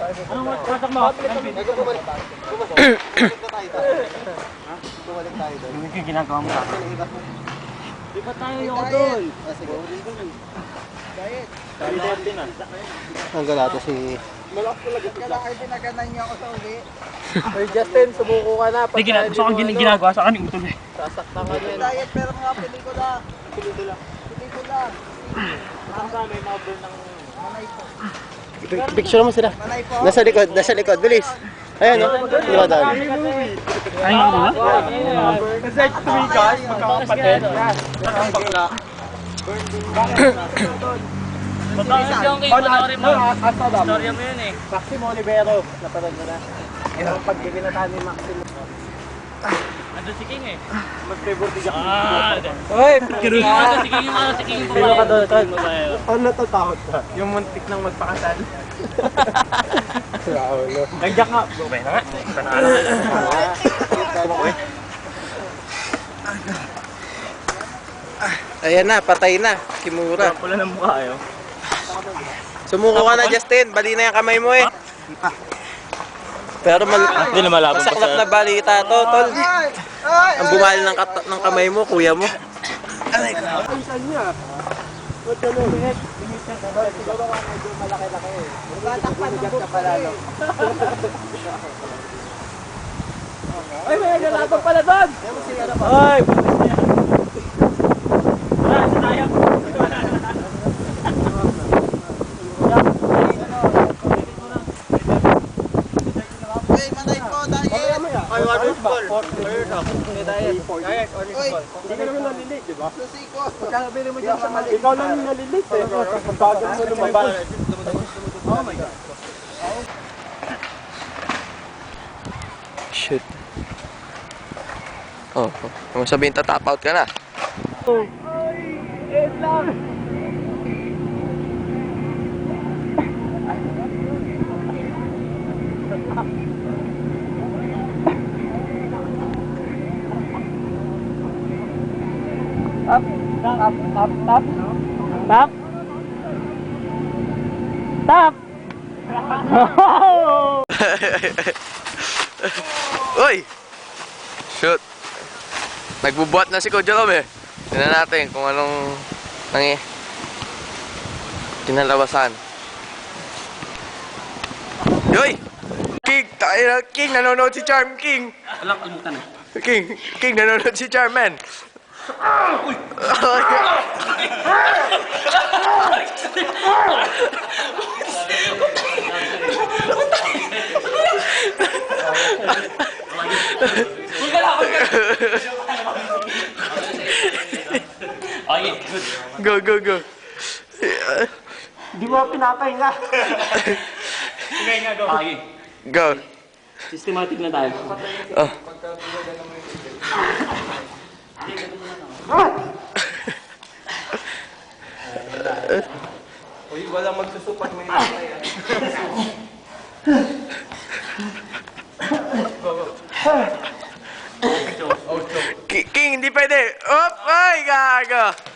Anong wasak mo? Bumalik na tayo doon. Bumalik tayo doon. Ano yung ginagawa mo? Di ba tayo yung doon? Sige. Diet. Diet din ah. Hanggang natin si... Kailangan pinaganan niyo ako sa uli. Hey Justin, sumuko ka na. Hindi, gusto kong ginagawa sa akin, utol eh. Sasaktan ka din. Diet pero mga pelikula. Pelikula. Ang may mga burn ng... Manay po. Picture mo sila. Manay po. Nasa likod, bilis. Ayan o, di ba dahil? Ay nga ba? Kasi 3 guys, magkakapatid. Bakla. Matawag yung kayo panoorin mo. Storya mo yun eh. Maximo Olivero, napanood mo na. Yung pagkikinataan ni Maximo. Andun si King eh. Mag-favor din ako. Hoy, picture mo. Andun si King yung si King yung Sino ka doon, Tol? babae. Ano natatakot ka? Yung muntik nang magpakasal. Raulo. Nagdiyak nga. Bumay na nga. Panalo. Ayan na, patay na. Kimura. Pula ng mukha ayo. Sumuko ka na, Justin. Bali na yung kamay mo eh. Pero Hindi na malabang pa masaklap na sa... balita to, Tol. Ang bumali ng kamay mo, kuya mo. Aray ka. Saan niya? Ba't gano'n? Tatakpan ng buko eh. Ay, may naglalabang pala doon! Ay! Wala, sa tayo. Hey, manay po, diet. Ay, water ball. Uy, Hindi ka naman nalilit, di ba? susiko. Pagkakabili mo dyan sa mali. Ikaw lang yung nalilit eh. Pagbagal mo lumabas. Oh my God. Shoot. Oh, kung sabihin tatap out ka na. Tap. Tap. Uy! Shoot. Nagbubuhat na si Ko Jerome eh. Tingnan natin kung anong kinalabasan. Yoy! King! Tayo na, King! Nanonood si Charm King! Walang kalimutan eh. King! Nanonood si Charm, man! Uy! Okay, good. Go! Di mo pinapahinga. Sige nga, go. Okay. Go! Systematic na tayo. Oh. Uy, walang magsusupat may nakay. King, hindi pwede. Op! Ay, gago!